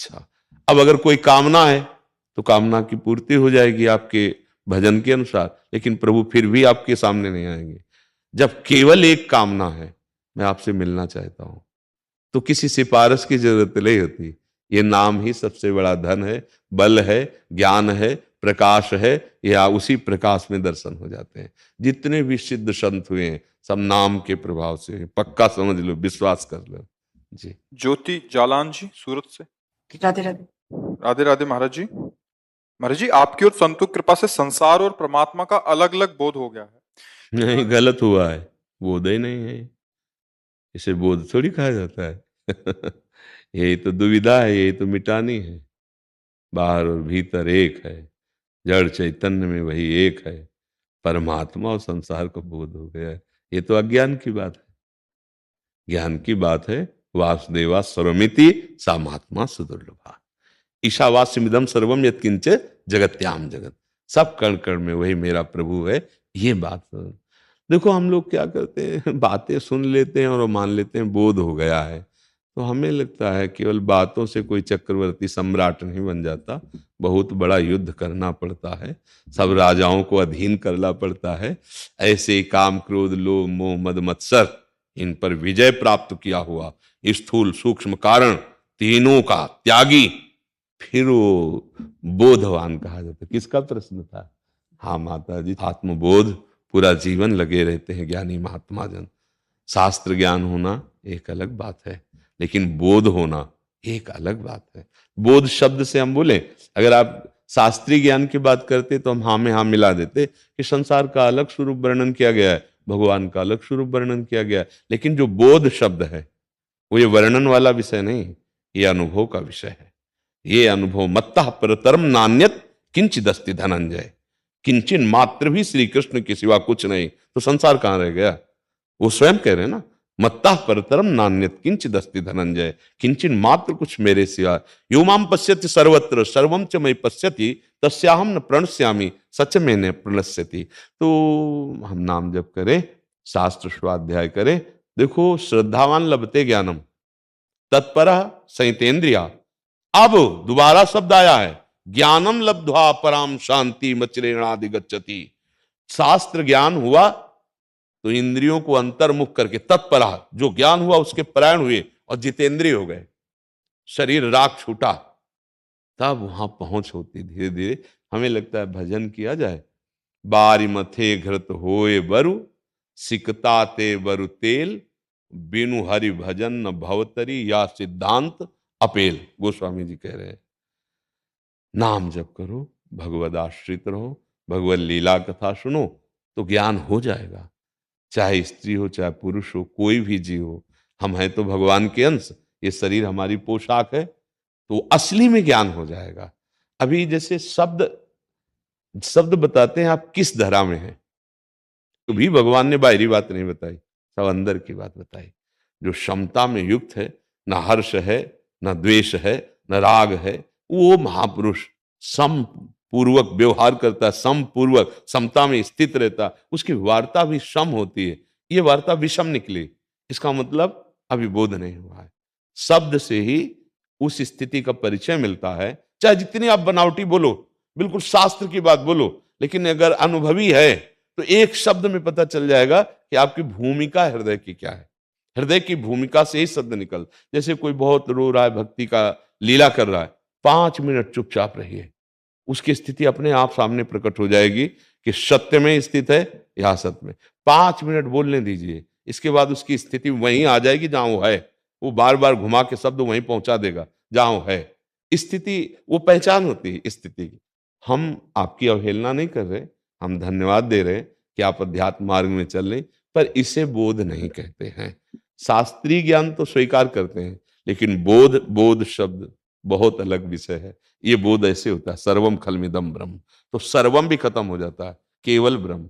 अच्छा, अब अगर कोई कामना है तो कामना की पूर्ति हो जाएगी आपके भजन के अनुसार, लेकिन प्रभु फिर भी आपके सामने नहीं आएंगे। जब केवल एक कामना है, मैं आपसे मिलना चाहता हूं, तो किसी सिफारिश की जरूरत नहीं होती। ये नाम ही सबसे बड़ा धन है, बल है, ज्ञान है, प्रकाश है, या उसी प्रकाश में दर्शन हो जाते हैं। जितने भी सिद्ध संत हुए हैं सब नाम के प्रभाव से हुए। पक्का समझ लो, विश्वास कर लो जी। ज्योति जालान जी सूरत से। राधे राधे। राधे राधे महाराज जी। महाराज जी, आपकी और संतों की कृपा से संसार और परमात्मा का अलग अलग बोध हो गया है। नहीं, गलत हुआ है, बोध ही नहीं है, इसे बोध थोड़ी कहा जाता है। यही तो दुविधा है, यही तो मिटानी है। बाहर और भीतर एक है, जड़ चैतन्य में वही एक है। परमात्मा और संसार को बोध हो गया है, ये तो अज्ञान की बात है। ज्ञान की बात है, वासुदेवा सर्वमिति सा महात्मा सुदुर्लभा, ईशावास्यमिदं सर्वम यत्किंच जगत्याम जगत, सब कण कण में वही मेरा प्रभु है। ये बात देखो, हम लोग क्या करते हैं, बातें सुन लेते हैं और मान लेते हैं बोध हो गया है। तो हमें लगता है केवल बातों से कोई चक्रवर्ती सम्राट नहीं बन जाता, बहुत बड़ा युद्ध करना पड़ता है, सब राजाओं को अधीन करना पड़ता है। ऐसे काम क्रोध लोभ मोह मद मत्सर, इन पर विजय प्राप्त किया हुआ स्थूल सूक्ष्म कारण तीनों का त्यागी, फिर वो बोधवान कहा जाता है। किसका प्रश्न था? हाँ माता जी, आत्मबोध पूरा जीवन लगे रहते हैं ज्ञानी महात्मा जन। शास्त्र ज्ञान होना एक अलग बात है, लेकिन बोध होना एक अलग बात है। बोध शब्द से हम बोले, अगर आप शास्त्रीय ज्ञान की बात करते तो हम हाँ में हाँ मिला देते कि संसार का अलग स्वरूप वर्णन किया गया है, भगवान का अलग स्वरूप वर्णन किया गया है। लेकिन जो बोध शब्द है वो ये वर्णन वाला विषय नहीं, ये अनुभव का विषय है। ये अनुभव मत्तः परतरम नान्यत किंचिदस्ति धनंजय, किंचन मात्र भी श्री कृष्ण के सिवा कुछ नहीं, तो संसार कहां रह गया? वो स्वयं कह रहे हैं ना, मत्तः परतरम नान्यत किंचिदस्ति धनंजय, किंचन मात्र कुछ मेरे सिवा। यो माम पश्यति सर्वत्र सर्वम च मयि पश्यति तस्याहम न प्रणश्यामि सच में न प्रणश्यति। तो हम नाम जप करें, शास्त्र स्वाध्याय करें। देखो, श्रद्धावान लभते ज्ञानम तत्परः संयतेन्द्रिया। अब दोबारा शब्द आया है, ज्ञानम लब्ध्वा पराम शांति मचरेणादि गच्छति। शास्त्र ज्ञान हुआ तो इंद्रियों को अंतर्मुख करके तत्परा, जो ज्ञान हुआ उसके परायण हुए और जितेंद्रिय हो गए, शरीर राग छूटा, तब वहां पहुंच होती धीरे धीरे। हमें लगता है भजन किया जाए, बारी मथे घृत होए बरु सिकता ते बरु तेल, बिनु हरि भजन न भवतरी या सिद्धांत अपेल। गोस्वामी जी कह रहे हैं, नाम जप करो, भगवद आश्रित रहो, भगवद लीला कथा सुनो, तो ज्ञान हो जाएगा। चाहे स्त्री हो चाहे पुरुष हो, कोई भी जीव हो, हम हैं तो भगवान के अंश, ये शरीर हमारी पोशाक है, तो असली में ज्ञान हो जाएगा। अभी जैसे शब्द शब्द बताते हैं आप किस धरा में हैं, तो भी भगवान ने बाहरी बात नहीं बताई, सब अंदर की बात बताई। जो क्षमता में युक्त है, न हर्ष है न द्वेष है न राग है, वो महापुरुष सम पूर्वक व्यवहार करता है, सम पूर्वक समता में स्थित रहता, उसकी वार्ता भी सम होती है। ये वार्ता विषम निकली, इसका मतलब अभी बोध नहीं हुआ है। शब्द से ही उस स्थिति का परिचय मिलता है। चाहे जितनी आप बनावटी बोलो, बिल्कुल शास्त्र की बात बोलो, लेकिन अगर अनुभवी है तो एक शब्द में पता चल जाएगा कि आपकी भूमिका हृदय की क्या है। हृदय की भूमिका से ही शब्द निकल। जैसे कोई बहुत रो रहा है, भक्ति का लीला कर रहा है, 5 मिनट चुपचाप रहिए, उसकी स्थिति अपने आप सामने प्रकट हो जाएगी कि सत्य में स्थित है या असत में। 5 मिनट बोलने दीजिए, इसके बाद उसकी स्थिति वहीं आ जाएगी जहां वो है। वो बार बार घुमा के शब्द वहीं पहुंचा देगा जहां वो है। स्थिति वो पहचान होती है स्थिति की। हम आपकी अवहेलना नहीं कर रहे, हम धन्यवाद दे रहे हैं कि आप अध्यात्म मार्ग में चल रहे, पर इसे बोध नहीं कहते हैं। शास्त्रीय ज्ञान तो स्वीकार करते हैं, लेकिन बोध, बोध शब्द बहुत अलग विषय है। ये बोध ऐसे होता है, सर्वम खलमिदम ब्रह्म, तो सर्वम भी खत्म हो जाता है, केवल ब्रह्म।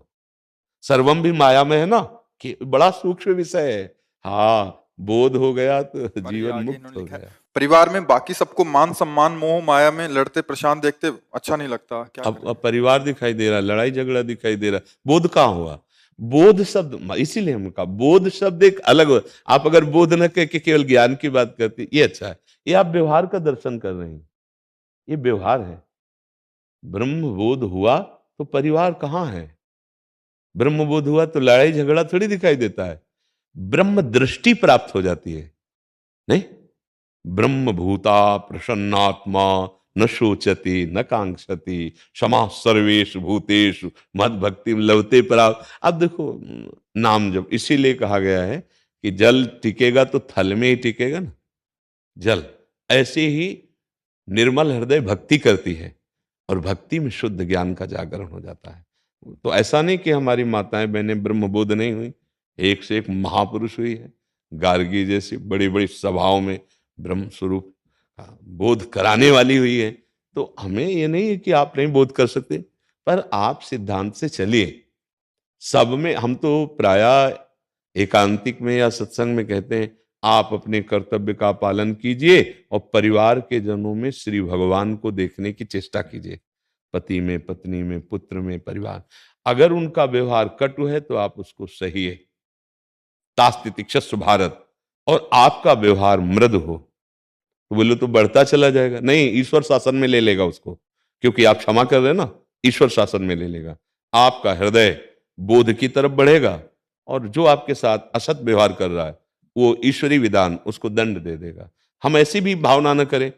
सर्वम भी माया में है ना, कि बड़ा सूक्ष्म विषय है। हाँ, बोध हो गया तो जीवन मुक्त हो गया। परिवार में बाकी सबको मान सम्मान मोह माया में लड़ते परेशान देखते अच्छा नहीं लगता, क्या अब परिवार दिखाई दे रहा है, लड़ाई झगड़ा दिखाई दे रहा है, बोध कहाँ हुआ? बोध शब्द, इसीलिए हम कहा बोध शब्द एक अलग। आप अगर बोध न कह के केवल ज्ञान की बात करती, ये अच्छा है। ये आप व्यवहार का दर्शन कर रहे हैं, ये व्यवहार है। ब्रह्म बोध हुआ तो परिवार कहाँ है? ब्रह्म बोध हुआ तो लड़ाई झगड़ा थोड़ी दिखाई देता है, ब्रह्म दृष्टि प्राप्त हो जाती है। नहीं, ब्रह्म भूता प्रसन्नात्मा न शोचति न कांक्षति क्षमा सर्वेषु भूतेषु मद भक्ति लभते प्राप्त। अब देखो, नाम जब इसीलिए कहा गया है कि जल टिकेगा तो थल में ही टिकेगा ना, जल। ऐसे ही निर्मल हृदय भक्ति करती है और भक्ति में शुद्ध ज्ञान का जागरण हो जाता है। तो ऐसा नहीं कि हमारी माताएं बहनें ब्रह्मबोध नहीं हुई, एक से एक महापुरुष हुई है। गार्गी जैसी बड़ी बड़ी सभाओं में ब्रह्म स्वरूप का बोध कराने वाली हुई है। तो हमें ये नहीं है कि आप नहीं बोध कर सकते, पर आप सिद्धांत से चलिए। सब में हम तो प्रायः एकांतिक में या सत्संग में कहते हैं, आप अपने कर्तव्य का पालन कीजिए और परिवार के जनों में श्री भगवान को देखने की चेष्टा कीजिए। पति में, पत्नी में, पुत्र में, परिवार। अगर उनका व्यवहार कटु है तो आप उसको सहिए, तास्ति तिक्षस्व भारत। और आपका व्यवहार मृदु हो तो बोले तो बढ़ता चला जाएगा, नहीं, ईश्वर शासन में ले लेगा उसको, क्योंकि आप क्षमा कर रहे हैं ना, ईश्वर शासन में ले लेगा। आपका हृदय बोध की तरफ बढ़ेगा और जो आपके साथ असत व्यवहार कर रहा है वो ईश्वरी विधान उसको दंड दे देगा। हम ऐसी भी भावना न करें,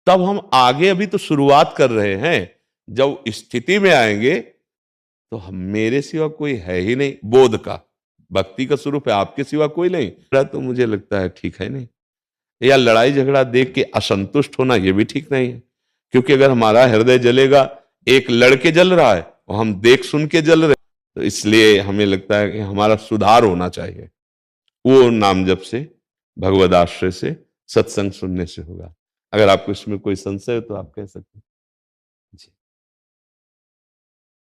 तब हम आगे अभी तो शुरुआत कर रहे हैं। जब स्थिति में आएंगे तो हम, मेरे सिवा कोई है ही नहीं, बोध का, भक्ति का स्वरूप है, आपके सिवा कोई नहीं, तो मुझे लगता है ठीक है नहीं। या लड़ाई झगड़ा देख के असंतुष्ट होना, ये भी ठीक नहीं है। क्योंकि अगर हमारा हृदय जलेगा, एक लड़के जल रहा है और हम देख सुन के जल रहे हैं, तो इसलिए हमें लगता है कि हमारा सुधार होना चाहिए। वो नाम जप से, भगवद आश्रय से, सत्संग सुनने से होगा। अगर आपको इसमें कोई संशय हो तो आप कह सकते हैं जी।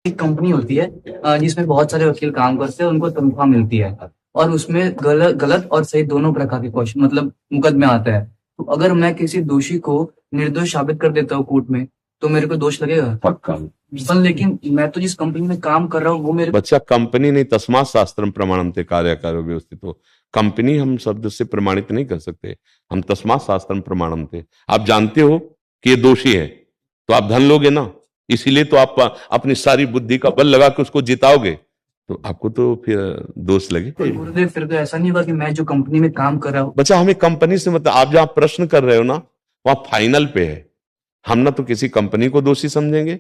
एक कंपनी होती है जिसमें बहुत सारे वकील काम करते हैं, उनको तनख्वाह मिलती है और उसमें गलत गलत और सही दोनों प्रकार के क्वेश्चन मतलब मुकदमे आता है। तो अगर मैं किसी दोषी को निर्दोष साबित कर देता हूँ कोर्ट में, तो मेरे को दोष लगेगा पक्का। पर लेकिन मैं तो जिस कंपनी में काम कर रहा हूँ वो मेरे बच्चा, कंपनी नहीं, तस्मात् शास्त्रम प्रमाणन्ते कार्यकारो व्यवस्थित हो। कंपनी हम शब्द से प्रमाणित नहीं कर सकते, हम तस्मात् शास्त्रम प्रमाणन्ते। आप जानते हो कि ये दोषी है तो आप धन लोगे ना, इसीलिए तो आप अपनी सारी बुद्धि का बल लगा के उसको जिताओगे, तो आपको तो फिर दोष लगे। गुरुदेव, फिर तो ऐसा नहीं होगा कि मैं जो कंपनी में काम कर रहा हूँ। बच्चा, हमें कंपनी से मतलब, आप जहां प्रश्न कर रहे हो ना वहां फाइनल पे है। हम ना तो किसी कंपनी को दोषी समझेंगे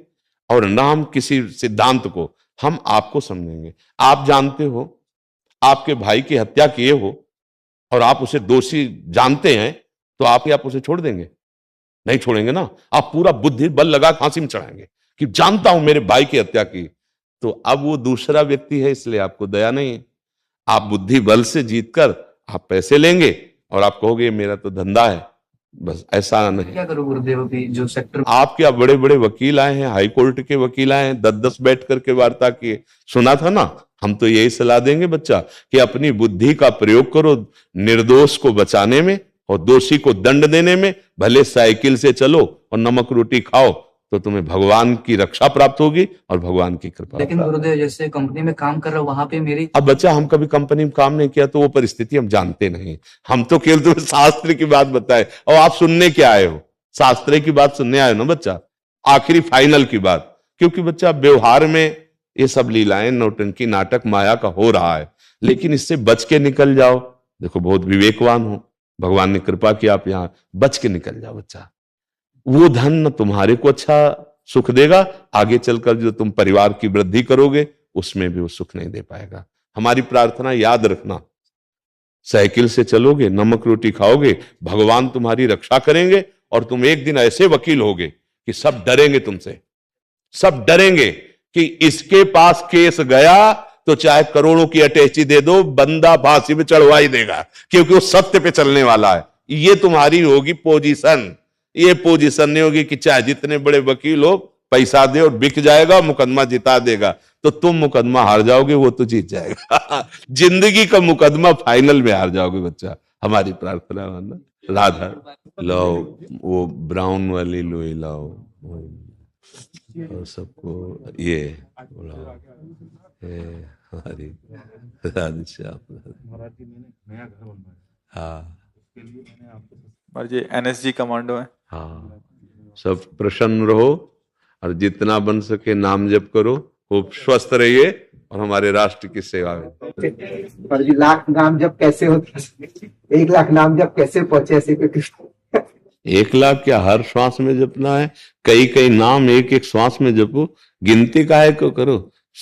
और ना हम किसी सिद्धांत को, हम आपको समझेंगे। आप जानते हो आपके भाई की हत्या किए हो और आप उसे दोषी जानते हैं, तो आप उसे छोड़ देंगे? नहीं छोड़ेंगे ना। आप पूरा बुद्धि बल लगा फांसी में चढ़ाएंगे कि जानता हूं मेरे भाई की हत्या की। तो अब वो दूसरा व्यक्ति है, इसलिए आपको दया नहीं है। आप बुद्धि बल से जीतकर आप पैसे लेंगे और आप कहोगे मेरा तो धंधा है, बस ऐसा नहीं। क्या करूं गुरुदेव, अभी जो सेक्टर आप क्या, बड़े बड़े वकील आए हैं, हाई कोर्ट के वकील आए हैं, 10-10 बैठ करके वार्ता किए, सुना था ना। हम तो यही सलाह देंगे बच्चा कि अपनी बुद्धि का प्रयोग करो निर्दोष को बचाने में और दोषी को दंड देने में। भले साइकिल से चलो और नमक रोटी खाओ, तो तुम्हें भगवान की रक्षा प्राप्त होगी और भगवान की कृपा। लेकिन गुरुदेव, जैसे कंपनी में काम कर रहा हूँ वहां पे मेरी, अब बच्चा, हम कभी कंपनी में काम नहीं किया तो वो परिस्थिति हम जानते नहीं। हम तो केवल तुम्हें शास्त्र की बात बताए और आप सुनने क्या आए हो, शास्त्र की बात सुनने आए हो ना बच्चा, आखिरी फाइनल की बात। क्योंकि बच्चा, व्यवहार में ये सब लीलाएं, नौटंकी, नाटक माया का हो रहा है, लेकिन इससे बच के निकल जाओ। देखो, बहुत विवेकवान हो, भगवान ने कृपा की, आप यहां बच के निकल जाओ बच्चा। वो धन न तुम्हारे को अच्छा सुख देगा, आगे चलकर जो तुम परिवार की वृद्धि करोगे उसमें भी वो सुख नहीं दे पाएगा। हमारी प्रार्थना याद रखना, साइकिल से चलोगे, नमक रोटी खाओगे, भगवान तुम्हारी रक्षा करेंगे और तुम एक दिन ऐसे वकील होगे कि सब डरेंगे तुमसे, सब डरेंगे कि इसके पास केस गया तो चाहे करोड़ों की अटैची दे दो, बंदा फांसी पे चढ़वा ही देगा, क्योंकि वो सत्य पे चलने वाला है। ये तुम्हारी होगी पोजीशन। ये पोजीशन नहीं होगी कि चाहे जितने बड़े वकील हो, पैसा दे और बिक जाएगा, मुकदमा जिता देगा। तो तुम मुकदमा हार जाओगे, वो तो जीत जाएगा। जिंदगी का मुकदमा फाइनल में हार जाओगे बच्चा। हमारी प्रार्थना मानना। राधा, लाओ वो ब्राउन वाली लोई लाओ और सबको ये बुलाओ। हमारी राधे श्याम। हाँ, महाराज जी एनएसजी कमांडो है। हाँ, सब प्रसन्न रहो और जितना बन सके नाम जप करो, खूब स्वस्थ रहिए और हमारे राष्ट्र की सेवा में। पर जी लाख नाम जप कैसे होता है? 1 लाख नाम जप कैसे पहुंचे ऐसे कुछ? 1 लाख क्या, हर श्वास में जपना है। कई कई नाम एक एक श्वास में जपो, गिनती काहे को करो।